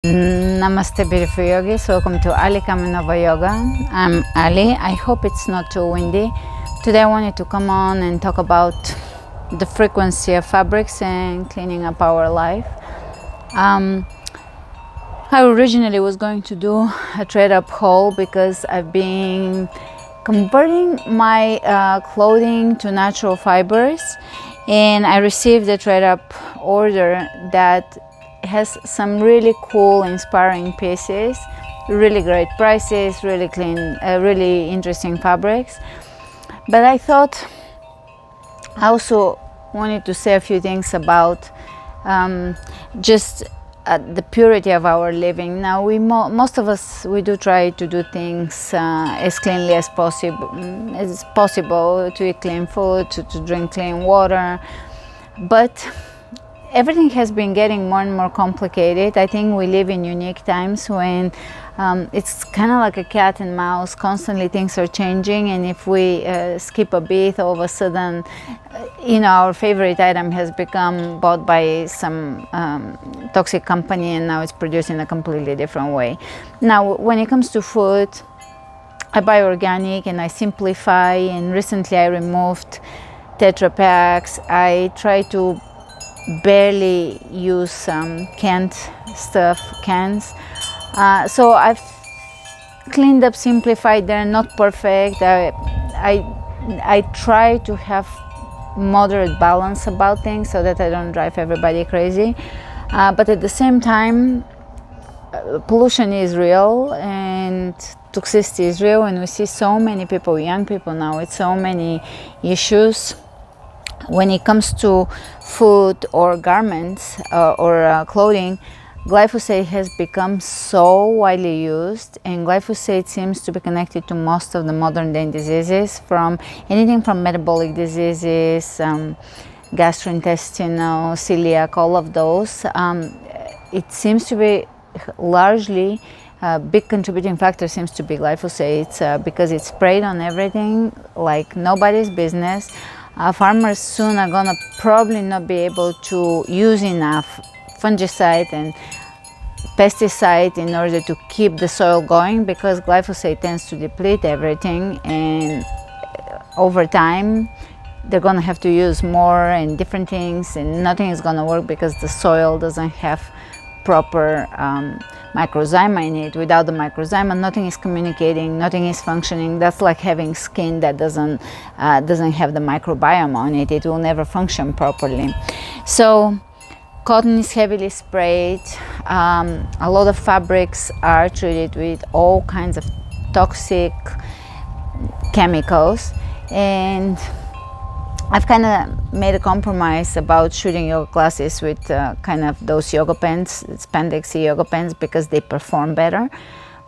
Namaste beautiful yogis, welcome to Ali Kamanova Yoga. I'm Ali. I hope it's not too windy. Today I wanted to come on and talk about the frequency of fabrics and cleaning up our life. I originally was going to do a Thredup haul because I've been converting my clothing to natural fibers, and I received a Thredup order that has some really cool, inspiring pieces, really great prices, really clean, really interesting fabrics. But I thought I also wanted to say a few things about just the purity of our living. Now, most of us, we do try to do things as cleanly as possible, to eat clean food, to drink clean water, but everything has been getting more and more complicated. I think we live in unique times when it's kind of like a cat and mouse. Constantly things are changing, and if we skip a beat, all of a sudden, our favorite item has become bought by some toxic company, and now it's produced in a completely different way. Now, when it comes to food, I buy organic and I simplify, and recently I removed Tetra packs. I try to barely use canned cans. So I've cleaned up, simplified. They're not perfect. I try to have moderate balance about things so that I don't drive everybody crazy. But at the same time, pollution is real and toxicity is real, and we see so many people, young people now, with so many issues. When it comes to food or garments or clothing, glyphosate has become so widely used, and glyphosate seems to be connected to most of the modern day diseases, from anything from metabolic diseases, gastrointestinal, celiac, all of those. It seems to be largely a big contributing factor seems to be glyphosate because it's sprayed on everything like nobody's business. Farmers soon are gonna probably not be able to use enough fungicide and pesticide in order to keep the soil going, because glyphosate tends to deplete everything, and over time they're gonna have to use more and different things, and nothing is gonna work because the soil doesn't have proper microzyma in it. Without the microzyma, nothing is communicating, nothing is functioning. That's like having skin that doesn't have the microbiome on it. It will never function properly. So cotton is heavily sprayed. A lot of fabrics are treated with all kinds of toxic chemicals, and I've kind of made a compromise about shooting yoga classes with kind of those yoga pants, spandexy yoga pants, because they perform better.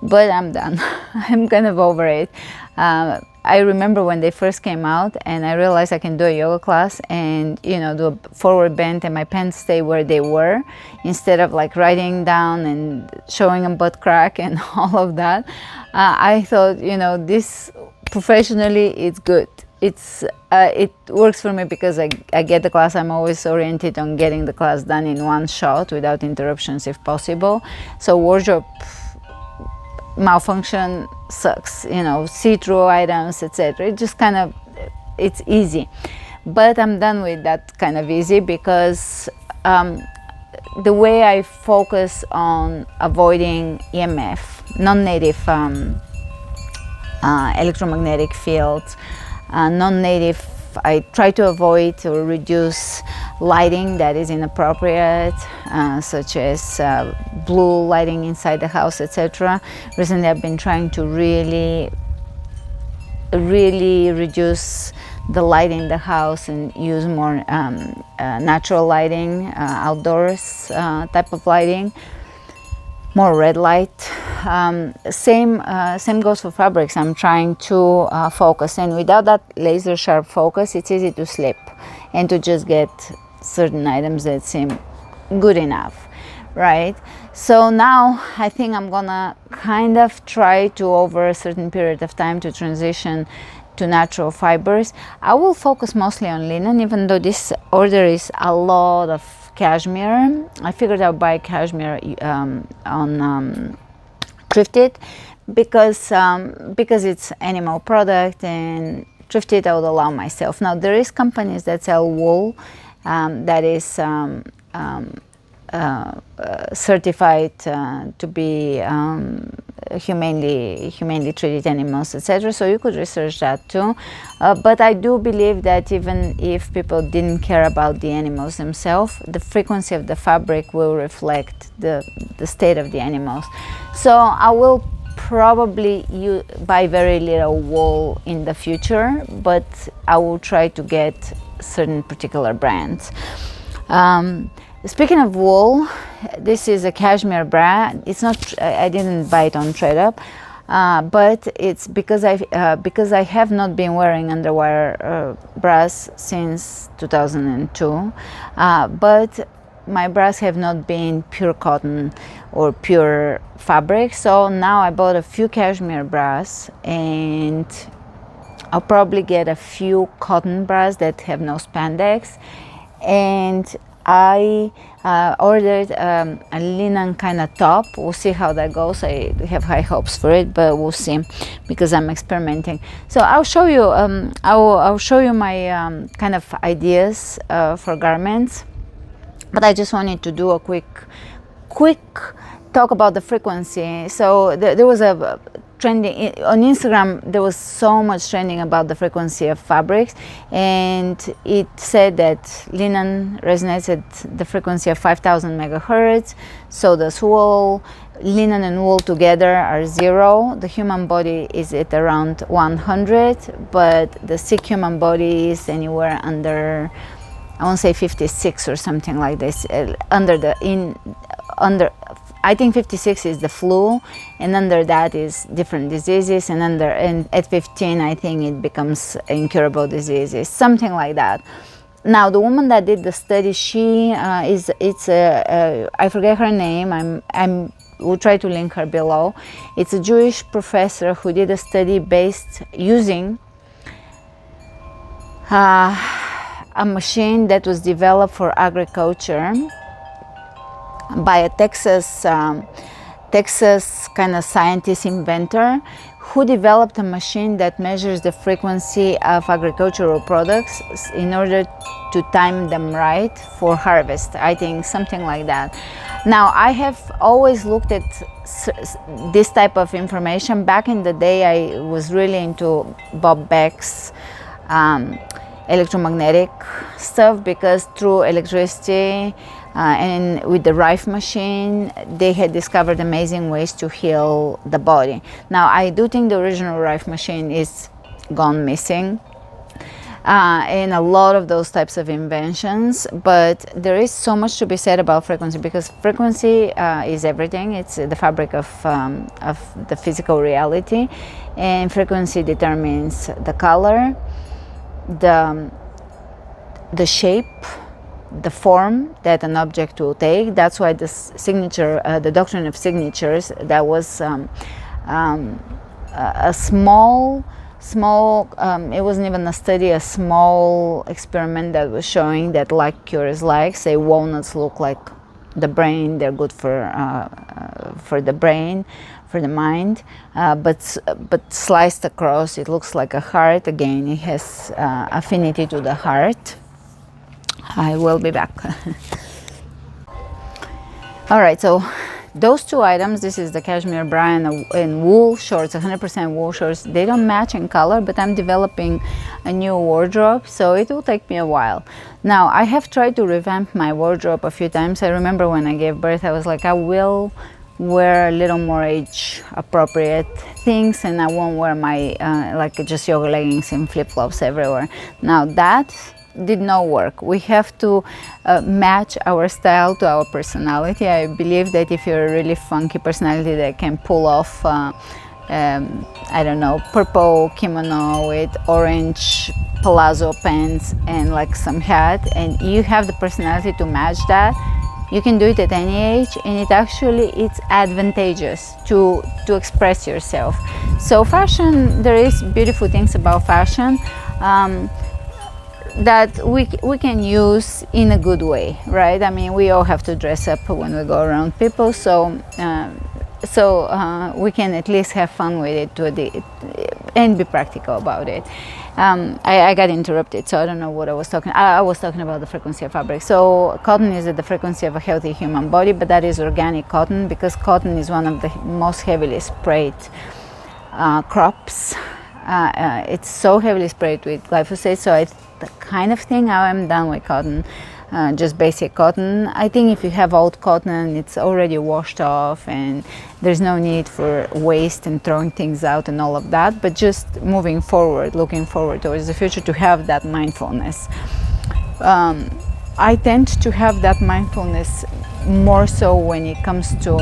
But I'm done. I'm kind of over it. I remember when they first came out, and I realized I can do a yoga class and do a forward bend and my pants stay where they were, instead of like riding down and showing a butt crack and all of that. I thought, this professionally, it's good. It works for me because I get the class. I'm always oriented on getting the class done in one shot without interruptions if possible. So wardrobe malfunction sucks, see-through items, etc. It just kind of, it's easy. But I'm done with that kind of easy, because the way I focus on avoiding EMF, non-native electromagnetic fields, non-native, I try to avoid or reduce lighting that is inappropriate, such as blue lighting inside the house, etc. Recently I've been trying to really reduce the light in the house and use more natural lighting, outdoors type of lighting, more red light. Same goes for fabrics. I'm trying to focus, and without that laser sharp focus, it's easy to slip and to just get certain items that seem good enough, right? So now I think I'm gonna kind of try to, over a certain period of time, to transition to natural fibers. I will focus mostly on linen, even though this order is a lot of cashmere. I figured I'd buy cashmere on Thrifted because it's animal product, and Thrifted I would allow myself. Now there is companies that sell wool that is certified to be humanely treated animals, etc. So you could research that too. But I do believe that even if people didn't care about the animals themselves, the frequency of the fabric will reflect the state of the animals. So I will probably buy very little wool in the future, but I will try to get certain particular brands. Speaking of wool, this is a cashmere bra. It's not, I didn't buy it on Thredup, but it's because I have not been wearing underwire bras since 2002, but my bras have not been pure cotton or pure fabric. So now I bought a few cashmere bras, and I'll probably get a few cotton bras that have no spandex, and I ordered a linen kind of top. We'll see how that goes. I have high hopes for it, but we'll see because I'm experimenting. So I'll show you. I'll show you my kind of ideas for garments. But I just wanted to do a quick talk about the frequency. So there was a trending on Instagram. There was so much trending about the frequency of fabrics, and it said that linen resonates at the frequency of 5,000 megahertz. So does wool. Linen and wool together are 0. The human body is at around 100, but the sick human body is anywhere under, I won't say 56 or something like this. I think 56 is the flu, and under that is different diseases, and at 15 I think it becomes incurable diseases, something like that. Now the woman that did the study, she I forget her name. We'll try to link her below. It's a Jewish professor who did a study based using a machine that was developed for agriculture by a Texas kind of scientist inventor who developed a machine that measures the frequency of agricultural products in order to time them right for harvest. I think something like that. Now I have always looked at this type of information. Back in the day I was really into Bob Beck's electromagnetic stuff, because through electricity and with the Rife machine, they had discovered amazing ways to heal the body. Now I do think the original Rife machine is gone missing in a lot of those types of inventions, but there is so much to be said about frequency, because frequency is everything. It's the fabric of the physical reality, and frequency determines the color, the shape, the form that an object will take. That's why the signature, the doctrine of signatures, that was a small, it wasn't even a study, a small experiment that was showing that like cures like. Say walnuts look like the brain, they're good for the brain, for the mind, but sliced across it looks like a heart. Again, it has affinity to the heart. I will be back. All right, so those two items, this is the cashmere bra and wool shorts, 100% wool shorts. They don't match in color, but I'm developing a new wardrobe, so it will take me a while. Now, I have tried to revamp my wardrobe a few times. I remember when I gave birth, I was like, I will wear a little more age appropriate things, and I won't wear my like just yoga leggings and flip-flops everywhere. Now that did not work. We have to match our style to our personality. I believe that if you're a really funky personality that can pull off I don't know, purple kimono with orange palazzo pants and like some hat, and you have the personality to match that, you can do it at any age, and it's advantageous to express yourself. So fashion, there is beautiful things about fashion. that we can use in a good way, right? I mean, we all have to dress up when we go around people, so we can at least have fun with it and be practical about it. I got interrupted, so I don't know what I was talking. I was talking about the frequency of fabric. So cotton is at the frequency of a healthy human body, but that is organic cotton, because cotton is one of the most heavily sprayed crops. It's so heavily sprayed with glyphosate, so I kind of think I'm done with cotton. Just basic cotton. I think if you have old cotton, it's already washed off and there's no need for waste and throwing things out and all of that, but just moving forward, looking forward towards the future, to have that mindfulness. I tend to have that mindfulness more so when it comes to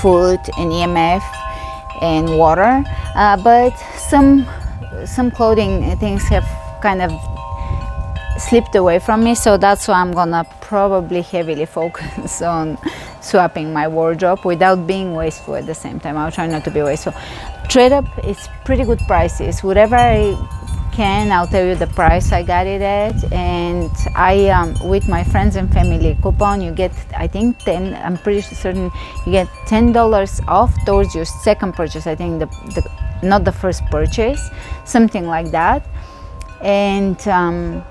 food and EMF and water, but some clothing things have kind of slipped away from me, so that's why I'm gonna probably heavily focus on swapping my wardrobe without being wasteful at the same time. I'll try not to be wasteful. Thredup is pretty good prices. Whatever I can, I'll tell you the price I got it at, and I with my friends and family coupon, you get, I think, I'm pretty certain you get $10 off towards your second purchase. I think the not the first purchase, something like that. And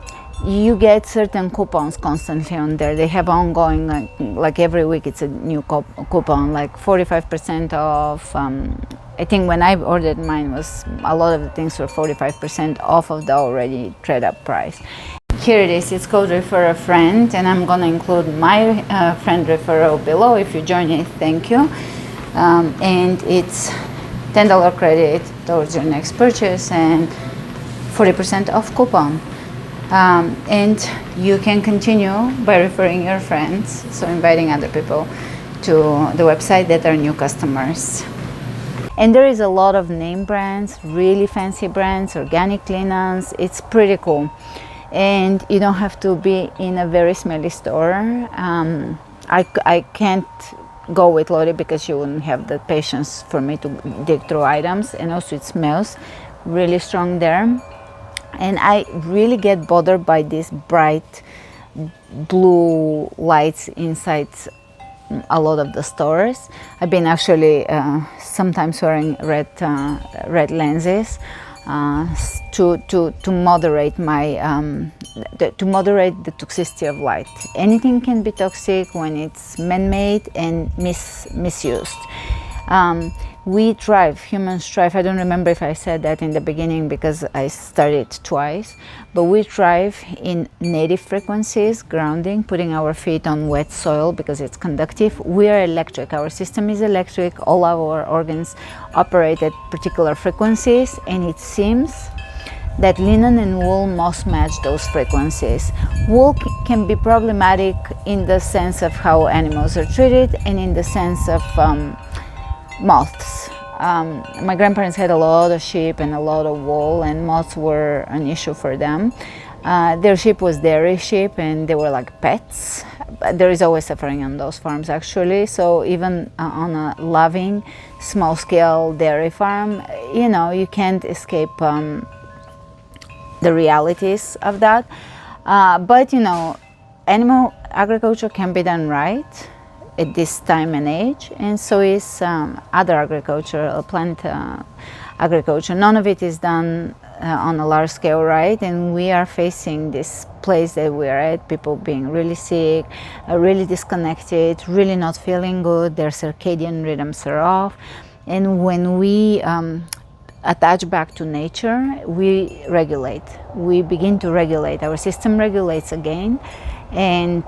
you get certain coupons constantly on there. They have ongoing, like every week it's a new coupon, like 45% off. I think when I ordered mine, was a lot of the things were 45% off of the already Thredup price. Here it is. It's called Refer a Friend, and I'm gonna include my friend referral below. If you join it, thank you. And it's $10 credit towards your next purchase and 40% off coupon. And you can continue by referring your friends, so inviting other people to the website that are new customers. And there is a lot of name brands, really fancy brands, organic linens. It's pretty cool. And you don't have to be in a very smelly store. I can't go with Lori because she wouldn't have the patience for me to dig through items, and also it smells really strong there. And I really get bothered by these bright blue lights inside a lot of the stores. I've been actually sometimes wearing red lenses to moderate my to moderate the toxicity of light. Anything can be toxic when it's man-made and misused. We thrive, humans thrive. I don't remember if I said that in the beginning because I started twice, but we thrive in native frequencies, grounding, putting our feet on wet soil because it's conductive. We are electric, our system is electric, all our organs operate at particular frequencies, and it seems that linen and wool must match those frequencies. Wool can be problematic in the sense of how animals are treated and in the sense of moths. My grandparents had a lot of sheep and a lot of wool, and moths were an issue for them. Their sheep was dairy sheep and they were like pets. There is always suffering on those farms actually, so even on a loving small scale dairy farm, you know, you can't escape the realities of that. But you know, animal agriculture can be done right at this time and age, and so is other agriculture, plant agriculture. None of it is done on a large scale right, and we are facing this place that we are at, people being really sick, really disconnected, really not feeling good, their circadian rhythms are off. And when we attach back to nature, we regulate, we begin to regulate, our system regulates again. And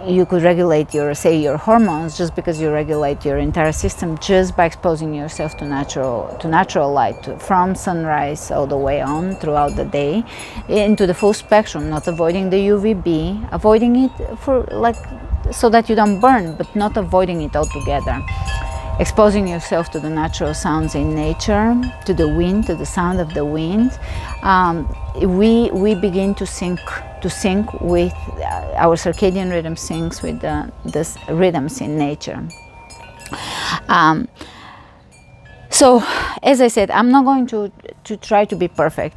you could regulate your, say, your hormones just because you regulate your entire system just by exposing yourself to natural light from sunrise all the way on throughout the day into the full spectrum, not avoiding the UVB, avoiding it for like so that you don't burn, but not avoiding it altogether. Exposing yourself to the natural sounds in nature, to the wind, to the sound of the wind, we begin to sync with our circadian rhythm syncs with the rhythms in nature. So, as I said, I'm not going to try to be perfect.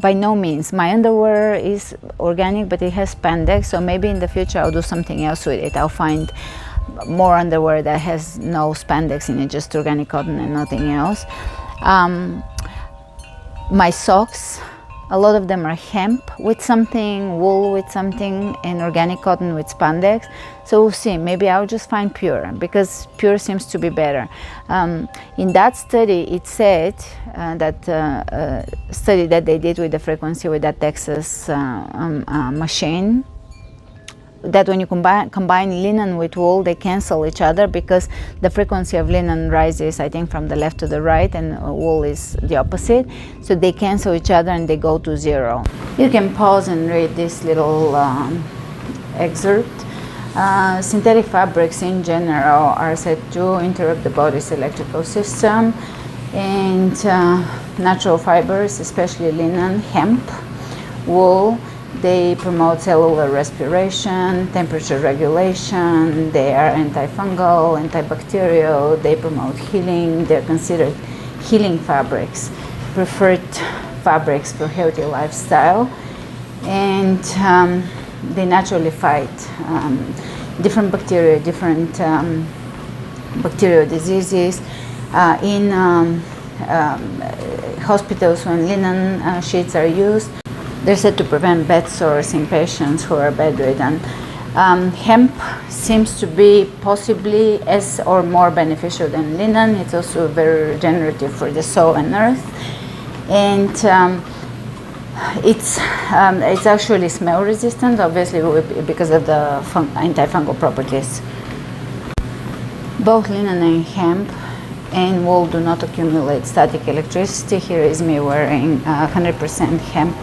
By no means. My underwear is organic, but it has spandex. So maybe in the future I'll do something else with it. I'll find more underwear that has no spandex in it, just organic cotton and nothing else. My socks, a lot of them are hemp with something, wool with something, and organic cotton with spandex. So we'll see. Maybe I'll just find pure, because pure seems to be better. In that study, it said that study that they did with the frequency with that Texas machine, that when you combine linen with wool, they cancel each other, because the frequency of linen rises, I think, from the left to the right, and wool is the opposite. So they cancel each other and they go to zero. You can pause and read this little excerpt. Synthetic fabrics in general are said to interrupt the body's electrical system, and natural fibers, especially linen, hemp, wool, they promote cellular respiration, temperature regulation, they are antifungal, antibacterial, they promote healing, they're considered healing fabrics, preferred fabrics for healthy lifestyle, and they naturally fight different bacteria, different bacterial diseases. In hospitals, when linen sheets are used, they're said to prevent bed sores in patients who are bedridden. Hemp seems to be possibly as or more beneficial than linen. It's also very regenerative for the soil and earth, and it's actually smell resistant, obviously, because of the antifungal properties. Both linen and hemp and wool do not accumulate static electricity. Here is me wearing 100% hemp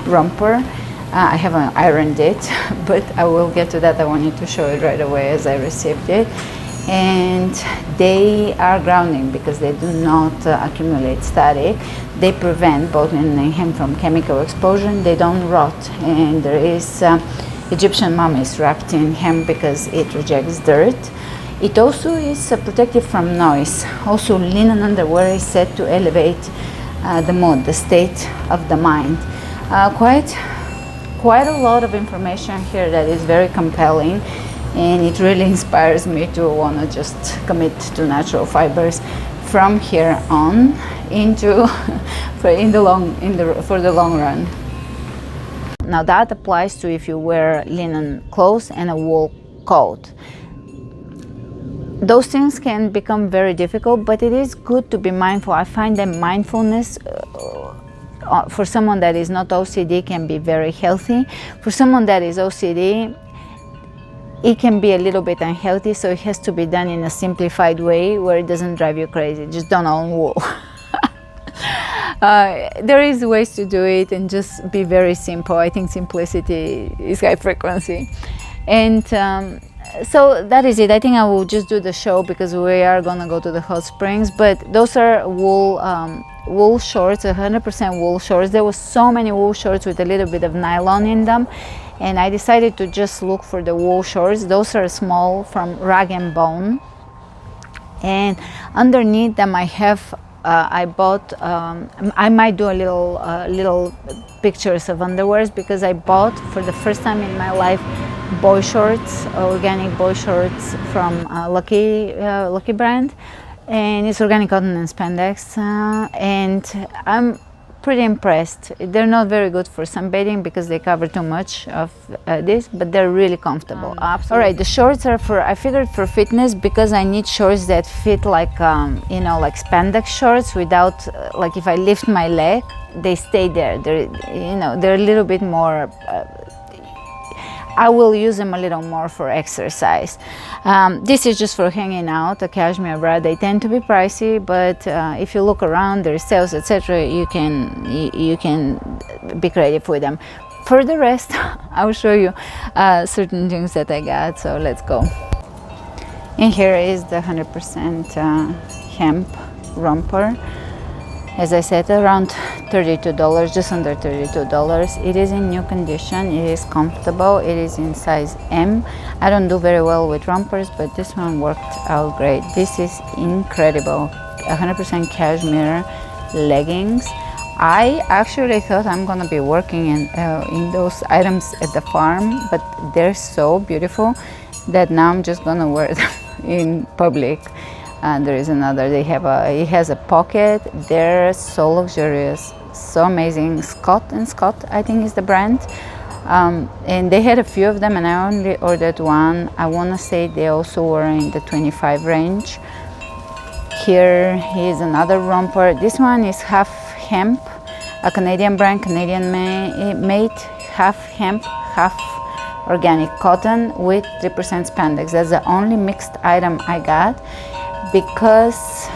romper. I haven't ironed it, but I will get to that. I wanted to show it right away as I received it. And they are grounding because they do not accumulate static. They prevent both linen and hemp from chemical exposure. They don't rot. And there is Egyptian mummies wrapped in hemp because it rejects dirt. It also is protective from noise. Also, linen underwear is said to elevate the mood, the state of the mind. Quite a lot of information here that is very compelling, and it really inspires me to want to just commit to natural fibers from here on into for the long run. Now that applies to if you wear linen clothes and a wool coat. Those things can become very difficult, but it is good to be mindful. I find that mindfulness for someone that is not OCD can be very healthy. For someone that is OCD, it can be a little bit unhealthy, so it has to be done in a simplified way where it doesn't drive you crazy. Just don't own wool. There is ways to do it and just be very simple. I think simplicity is high frequency. And so that is it. I think I will just do the show because we are gonna go to the hot springs, but those are wool shorts, 100% wool shorts. There was so many wool shorts with a little bit of nylon in them, and I decided to just look for the wool shorts. Those are small, from Rag & Bone, and underneath them I have I bought I might do a little pictures of underwears, because I bought for the first time in my life boy shorts, organic boy shorts from Lucky brand, and it's organic cotton and spandex, and I'm pretty impressed. They're not very good for sunbathing because they cover too much of this, but they're really comfortable. All right, the shorts are I figured for fitness, because I need shorts that fit like you know, like spandex shorts without like if I lift my leg, they stay there. They're a little bit more I will use them a little more for exercise. This is just for hanging out, a cashmere bra. They tend to be pricey, but if you look around, there's sales, etc. You can be creative with them. For the rest, I will show you certain things that I got. So let's go. And here is the 100% hemp romper. As I said, around $32, just under $32. It is in new condition, it is comfortable, it is in size M. I don't do very well with rompers, but this one worked out great. This is incredible. 100% cashmere leggings. I actually thought I'm gonna be working in those items at the farm, but they're so beautiful that now I'm just gonna wear them in public. There is another, it has a pocket. They're so luxurious, so amazing. Scott & Scott, I think, is the brand. And they had a few of them, and I only ordered one. I want to say they also were in the 25 range. Here is another romper. This one is half hemp, a Canadian brand, Canadian made, half hemp, half organic cotton with 3% spandex. That's the only mixed item I got, because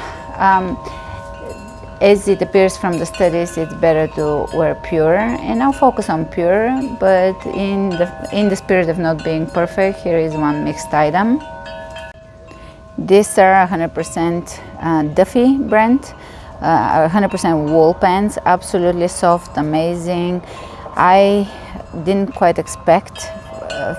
as it appears from the studies, it's better to wear pure, and I'll focus on pure, but in the spirit of not being perfect, here is one mixed item. These are 100% Duffy brand, 100% wool pants, absolutely soft, amazing. I didn't quite expect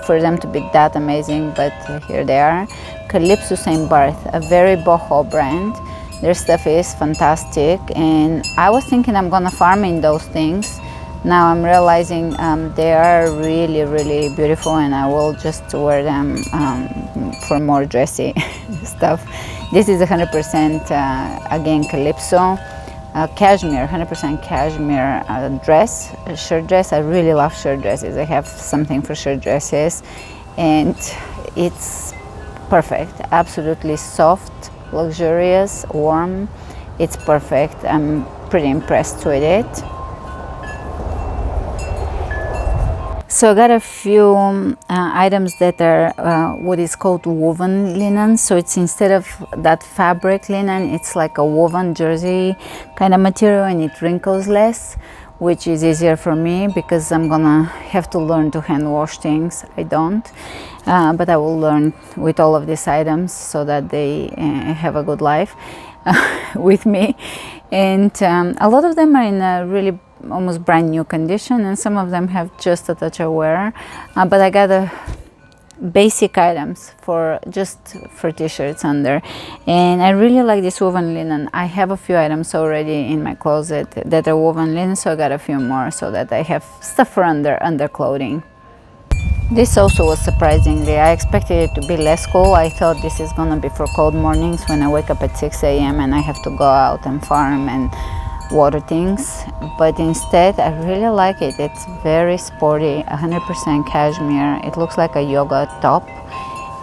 for them to be that amazing, but here they are. Calypso St. Barth, a very boho brand. Their stuff is fantastic, and I was thinking I'm gonna farm in those things. Now I'm realizing they are really, really beautiful, and I will just wear them for more dressy stuff. This is 100% again Calypso. Cashmere, 100% cashmere dress, shirt dress. I really love shirt dresses. I have something for shirt dresses, and it's perfect. Absolutely soft, luxurious, warm. It's perfect. I'm pretty impressed with it. So I got a few items that are what is called woven linen. So it's, instead of that fabric linen, it's like a woven jersey kind of material, and it wrinkles less, which is easier for me because I'm gonna have to learn to hand wash things. I don't, but I will learn with all of these items so that they have a good life with me. And a lot of them are in a really almost brand new condition, and some of them have just a touch of wear, but I got a basic items for t-shirts under, and I really like this woven linen. I have a few items already in my closet that are woven linen, so I got a few more so that I have stuff for under clothing. This also was surprisingly, I expected it to be less cool. I thought this is gonna be for cold mornings when I wake up at 6 a.m. and I have to go out and farm and water things, but instead I really like it. It's very sporty, 100% cashmere. It looks like a yoga top,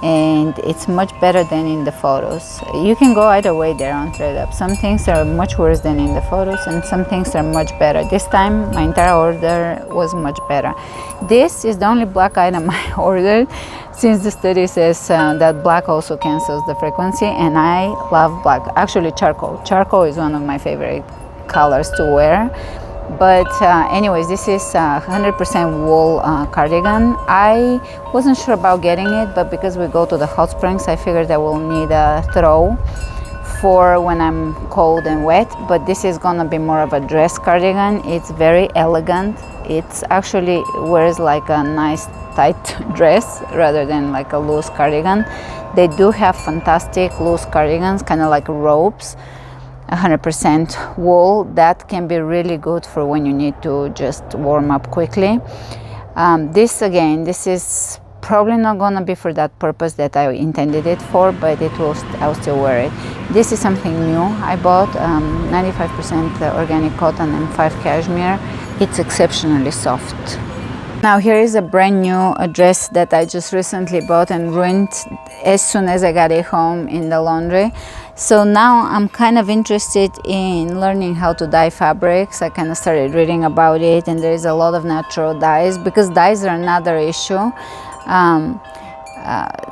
and it's much better than in the photos. You can go either way there on Thredup. Some things are much worse than in the photos, and some things are much better. This time my entire order was much better. This is the only black item I ordered, since the study says that black also cancels the frequency, and I love black. Actually, charcoal is one of my favorite colors to wear. But anyways, this is 100% wool cardigan. I wasn't sure about getting it, but because we go to the hot springs, I figured I will need a throw for when I'm cold and wet. But this is gonna be more of a dress cardigan. It's very elegant. It's actually wears like a nice tight dress rather than like a loose cardigan. They do have fantastic loose cardigans, kind of like robes, 100% wool, that can be really good for when you need to just warm up quickly. This is probably not gonna be for that purpose that I intended it for, but I'll still wear it. This is something new I bought, 95% organic cotton and 5 cashmere. It's exceptionally soft. Now here is a brand new dress that I just recently bought and ruined as soon as I got it home in the laundry. So now I'm kind of interested in learning how to dye fabrics. I kind of started reading about it, and there is a lot of natural dyes, because dyes are another issue.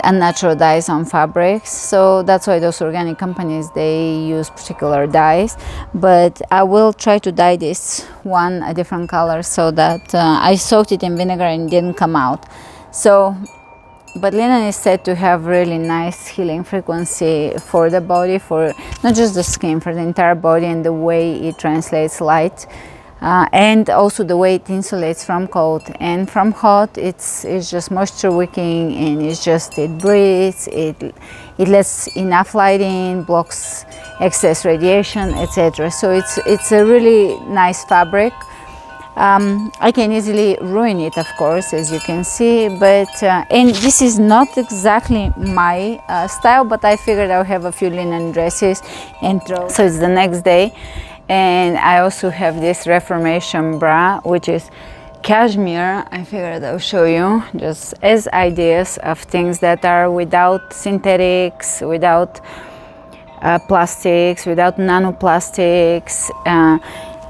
Unnatural dyes on fabrics, so that's why those organic companies, they use particular dyes. But I will try to dye this one a different color, so that I soaked it in vinegar and it didn't come out. So, but linen is said to have really nice healing frequency for the body, for not just the skin, for the entire body, and the way it translates light. And also the way it insulates from cold and from hot. It's just moisture wicking, and it breathes, it it lets enough light in, blocks excess radiation, etc. So it's a really nice fabric. I can easily ruin it, of course, as you can see, but and this is not exactly my style, but I figured I'll have a few linen dresses and throw. So it's the next day, and I also have this Reformation bra, which is cashmere. I figured I'll show you just as ideas of things that are without synthetics, without plastics, without nanoplastics.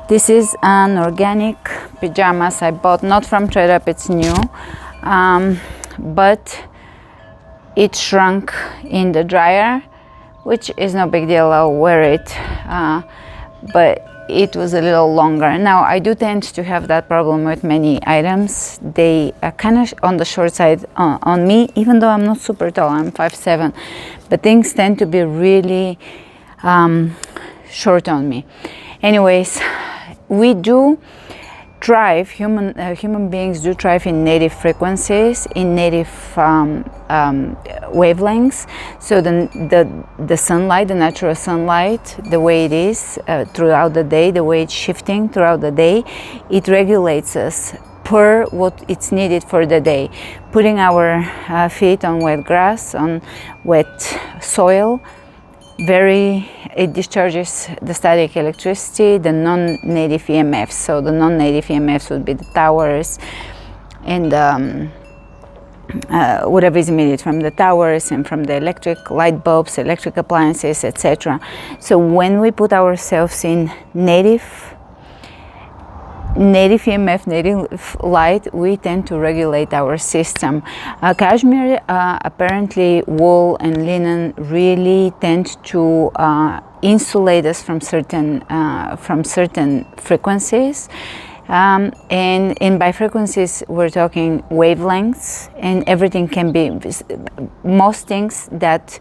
This is an organic pajamas I bought, not from Thredup, it's new, but it shrunk in the dryer, which is no big deal, I'll wear it, but it was a little longer. Now, I do tend to have that problem with many items. They are kind of on the short side on me, even though I'm not super tall, I'm 5'7", but things tend to be really short on me. Anyways, we do thrive, human beings do thrive in native frequencies, in native wavelengths. So the sunlight, the natural sunlight, the way it is throughout the day, the way it's shifting throughout the day, it regulates us per what it's needed for the day. Putting our feet on wet grass, on wet soil, it discharges the static electricity, the non-native EMFs. So the non-native EMFs would be the towers and whatever is emitted from the towers and from the electric light bulbs, electric appliances, etc. So when we put ourselves in native EMF, native light, we tend to regulate our system. Cashmere, apparently wool and linen really tend to insulate us from certain frequencies. And by frequencies, we're talking wavelengths, and everything can be, most things that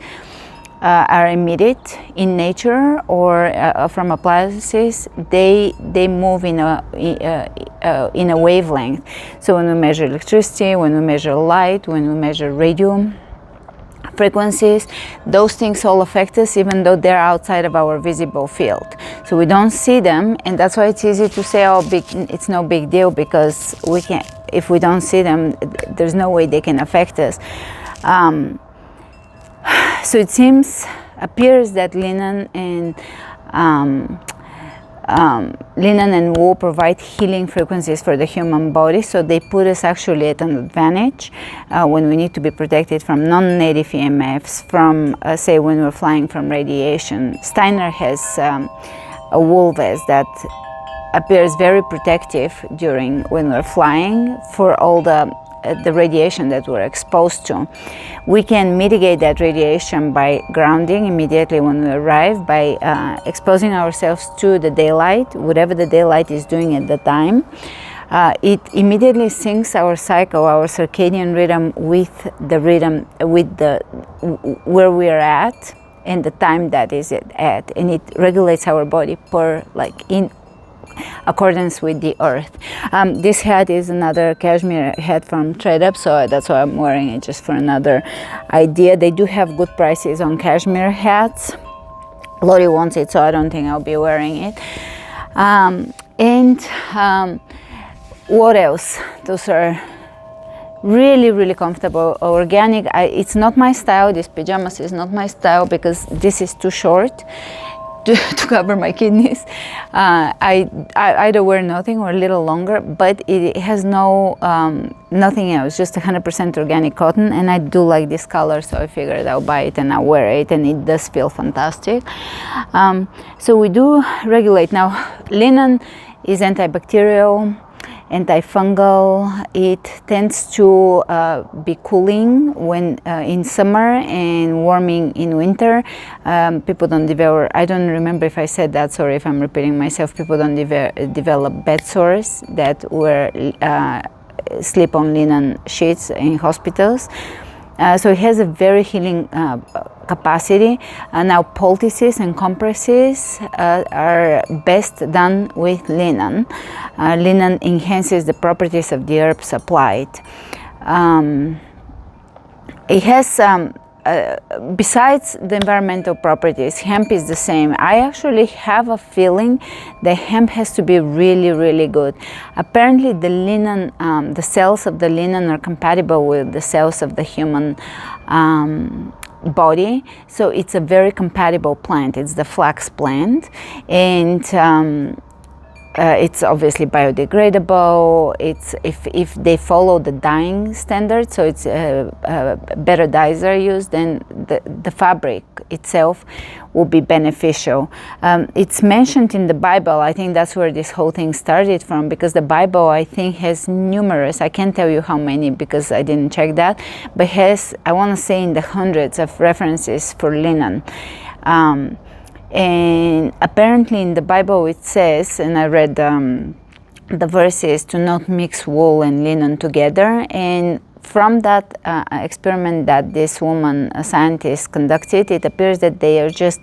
are emitted in nature or from appliances, they move in a wavelength. So when we measure electricity, when we measure light, when we measure radio frequencies, those things all affect us, even though they're outside of our visible field. So we don't see them, and that's why it's easy to say, oh, it's no big deal, because we can, if we don't see them, there's no way they can affect us. So it appears that linen and wool provide healing frequencies for the human body, so they put us actually at an advantage when we need to be protected from non-native EMFs, from say when we're flying from radiation. Steiner has a wool vest that appears very protective when we're flying for all the radiation that we're exposed to. We can mitigate that radiation by grounding immediately when we arrive, by exposing ourselves to the daylight, whatever the daylight is doing at the time. It immediately syncs our cycle, our circadian rhythm with the rhythm, where we are at and the time that is at, and it regulates our body in accordance with the earth. This hat is another cashmere hat from Thredup, so that's why I'm wearing it, just for another idea. They do have good prices on cashmere hats. Lori wants it, so I don't think I'll be wearing it. What else? Those are really, really comfortable, organic. It's not my style. This pajamas is not my style because this is too short to cover my kidneys. I either wear nothing or a little longer, but it has nothing else, just 100% organic cotton, and I do like this color, so I figured I'll buy it and I'll wear it, and it does feel fantastic. So we do regulate. Now, linen is antibacterial, antifungal. It tends to be cooling when in summer and warming in winter. People don't develop, I don't remember if I said that, sorry if I'm repeating myself, people don't develop bed sores that sleep on linen sheets in hospitals. So it has a very healing capacity. Now poultices and compresses are best done with linen. Linen enhances the properties of the herbs applied. It has besides the environmental properties, hemp is the same. I actually have a feeling that hemp has to be really, really good. Apparently the linen, the cells of the linen are compatible with the cells of the human body, so it's a very compatible plant. It's the flax plant, and it's obviously biodegradable. It's if they follow the dyeing standard, so it's better dyes are used, then the fabric itself will be beneficial. It's mentioned in the Bible. I think that's where this whole thing started from, because the Bible, I think, has numerous, I can't tell you how many because I didn't check that, but has, I want to say, in the hundreds of references for linen. And apparently in the Bible it says, and I read the verses, to not mix wool and linen together. And from that experiment that this woman, a scientist, conducted, it appears that they are just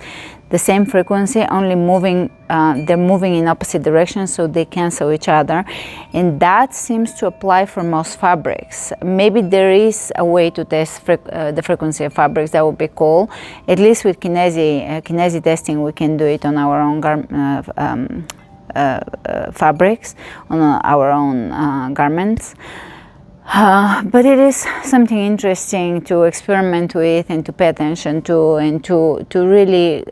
the same frequency, only moving, they're moving in opposite directions, so they cancel each other. And that seems to apply for most fabrics. Maybe there is a way to test the frequency of fabrics. That would be cool. At least with kinesis testing, we can do it on our own fabrics, on our own garments. But it is something interesting to experiment with and to pay attention to, and to really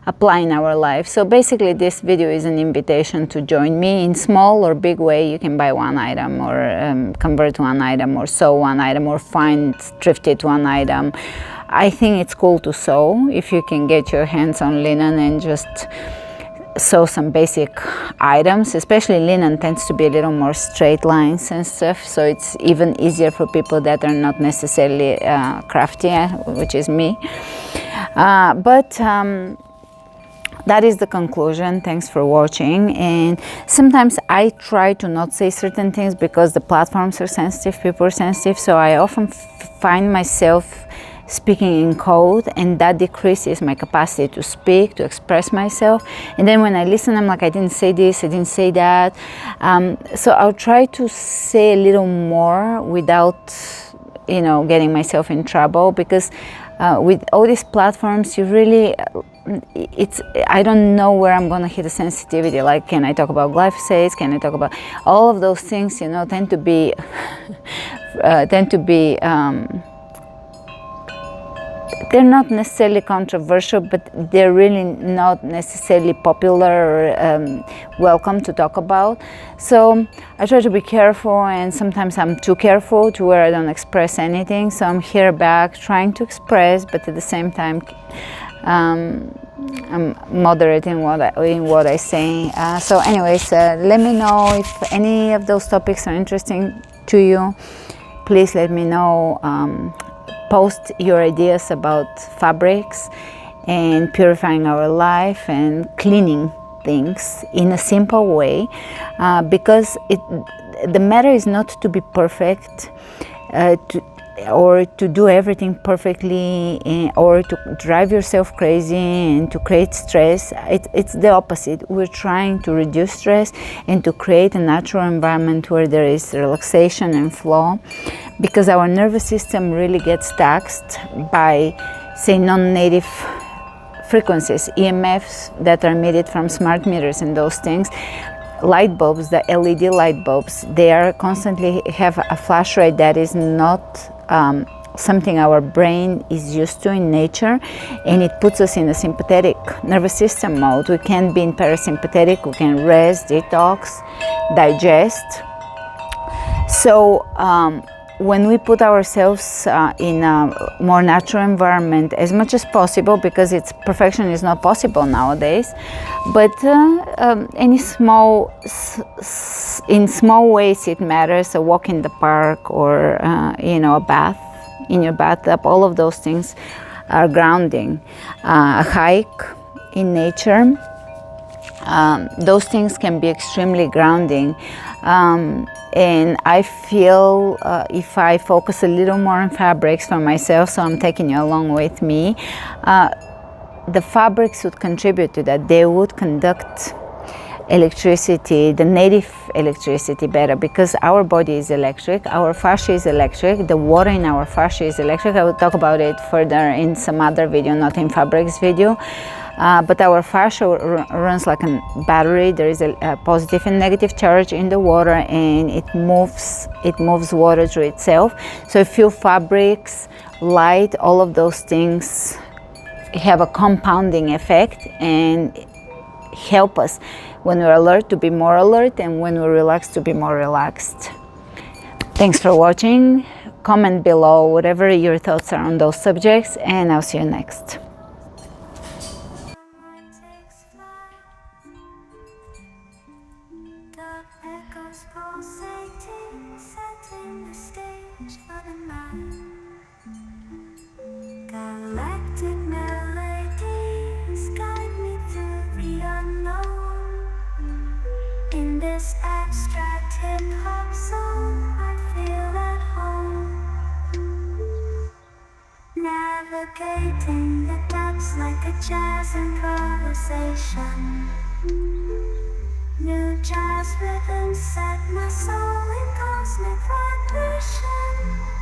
apply in our life. So basically this video is an invitation to join me in small or big way. You can buy one item, or convert one item, or sew one item, or find thrifted one item. I think it's cool to sew if you can get your hands on linen and just sew some basic items. Especially linen tends to be a little more straight lines and stuff, so it's even easier for people that are not necessarily crafty, which is me. But that is the conclusion. Thanks for watching. And sometimes I try to not say certain things because the platforms are sensitive, people are sensitive, so I often find myself speaking in code, and that decreases my capacity to speak, to express myself. And then when I listen, I'm like, I didn't say this, I didn't say that. So I'll try to say a little more without, you know, getting myself in trouble, because with all these platforms, you really, I don't know where I'm gonna hit a sensitivity. Like, can I talk about glyphosate? Can I talk about all of those things? You know, tend to be they're not necessarily controversial, but they're really not necessarily popular or welcome to talk about. So I try to be careful, and sometimes I'm too careful to where I don't express anything. So I'm here back trying to express, but at the same time I'm moderate in what I say. So anyways, let me know if any of those topics are interesting to you. Please let me know. Post your ideas about fabrics and purifying our life and cleaning things in a simple way, because the matter is not to be perfect, or to do everything perfectly, or to drive yourself crazy and to create stress. It's the opposite. We're trying to reduce stress and to create a natural environment where there is relaxation and flow, because our nervous system really gets taxed by, say, non-native frequencies, EMFs that are emitted from smart meters and those things. Light bulbs, the LED light bulbs, they are constantly have a flash rate that is not something our brain is used to in nature, and it puts us in a sympathetic nervous system mode. We can't be in parasympathetic. We can rest, detox, digest. So when we put ourselves in a more natural environment as much as possible, because perfection is not possible nowadays, but in small ways it matters. A walk in the park, or you know, a bath in your bathtub, all of those things are grounding. A hike in nature, those things can be extremely grounding. And I feel if I focus a little more on fabrics for myself, so I'm taking you along with me, the fabrics would contribute to that. They would conduct electricity, the native electricity better, because our body is electric, our fascia is electric, the water in our fascia is electric. I will talk about it further in some other video, not in fabrics video. But our fascia runs like a battery. There is a positive and negative charge in the water, and it moves water through itself. So if you fabrics, light, all of those things have a compounding effect and help us when we're alert to be more alert, and when we're relaxed to be more relaxed. Thanks for watching. Comment below whatever your thoughts are on those subjects, and I'll see you next. Galactic melodies guide me through the unknown. In this abstract hip-hop song, I feel at home. Navigating the depths like a jazz improvisation. New jazz rhythms set my soul in cosmic vibration.